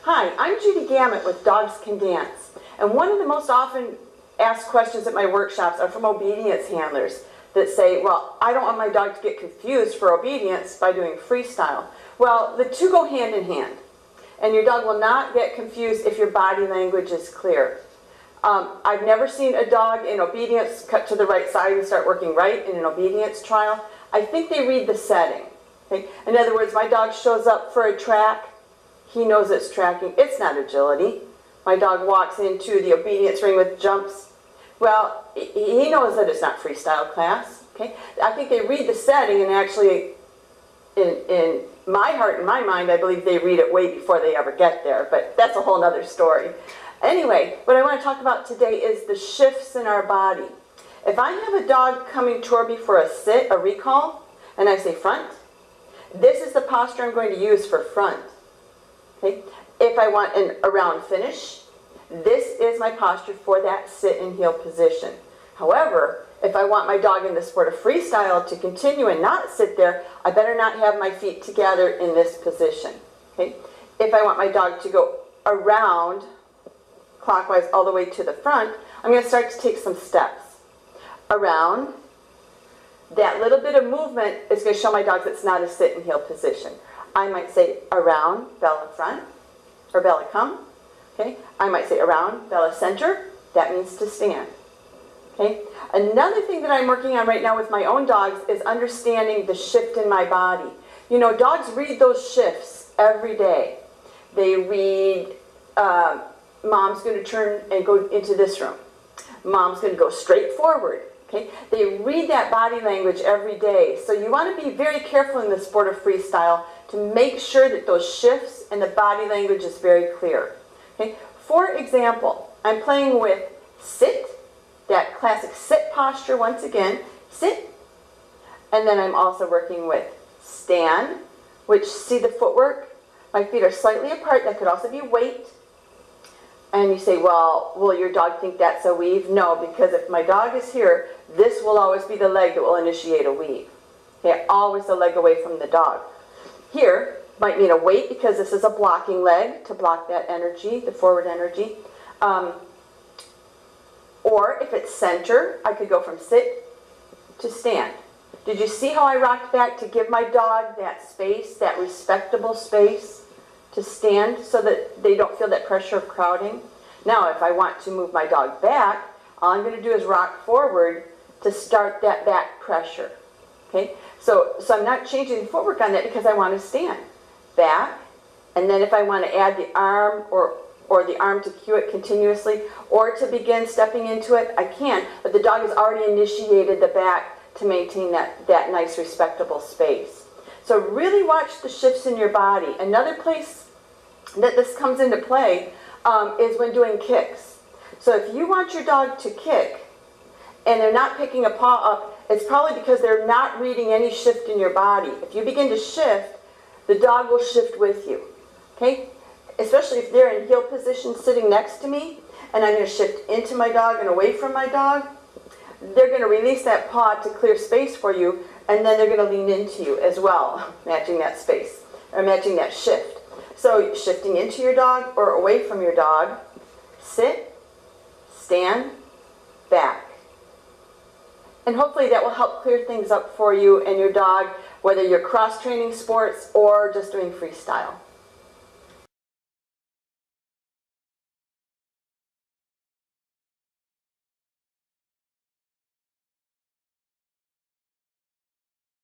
Hi, I'm Judy Gammett with Dogs Can Dance, and one of the most often asked questions at my workshops are from obedience handlers that say, well, I don't want my dog to get confused for obedience by doing freestyle. Well, the two go hand in hand, and your dog will not get confused if your body language is clear. I've never seen a dog in obedience cut to the right side and start working right in an obedience trial. I think they read the setting. Okay? In other words, my dog shows up for a track, he knows it's tracking. It's not agility. My dog walks into the obedience ring with jumps. Well, he knows that it's not freestyle class. Okay? I think they read the setting, and actually, in my heart and my mind, I believe they read it way before they ever get there, but that's a whole other story. Anyway, what I want to talk about today is the shifts in our body. If I have a dog coming toward me for a sit, a recall, and I say front, this is the posture I'm going to use for front. Okay? If I want an around finish, this is my posture for that sit and heel position. However, if I want my dog in the sport of freestyle to continue and not sit there, I better not have my feet together in this position. Okay? If I want my dog to go around clockwise all the way to the front, I'm going to start to take some steps. Around, that little bit of movement is going to show my dog that it's not a sit and heel position. I might say around, bella front, or bella come. Okay? I might say around, bella center. That means to stand. Okay? Another thing that I'm working on right now with my own dogs is understanding the shift in my body. You know, dogs read those shifts every day. They read, mom's going to turn and go into this room. Mom's going to go straight forward. Okay? They read that body language every day. So you want to be very careful in the sport of freestyle to make sure that those shifts and the body language is very clear. Okay? For example, I'm playing with sit, that classic sit posture once again, sit, and then I'm also working with stand, which, see the footwork? My feet are slightly apart. That could also be weight. And you say, well, will your dog think that's a weave? No, because if my dog is here, this will always be the leg that will initiate a weave. Okay, always the leg away from the dog. Here might mean a weight because this is a blocking leg to block that energy, the forward energy. Or if it's center, I could go from sit to stand. Did you see how I rocked back to give my dog that space, that respectable space to stand so that they don't feel that pressure of crowding? Now, if I want to move my dog back, all I'm going to do is rock forward to start that back pressure. Okay? So I'm not changing the footwork on that because I want to stand. Back, and then if I want to add the arm or the arm to cue it continuously or to begin stepping into it, I can, but the dog has already initiated the back to maintain that nice respectable space. So really watch the shifts in your body. Another place that this comes into play is when doing kicks. So if you want your dog to kick and they're not picking a paw up, it's probably because they're not reading any shift in your body. If you begin to shift, the dog will shift with you. Okay? Especially if they're in heel position sitting next to me and I'm going to shift into my dog and away from my dog, they're going to release that paw to clear space for you, and then they're going to lean into you as well, matching that space, or matching that shift. So shifting into your dog or away from your dog, sit, stand, back. And hopefully that will help clear things up for you and your dog, whether you're cross-training sports or just doing freestyle.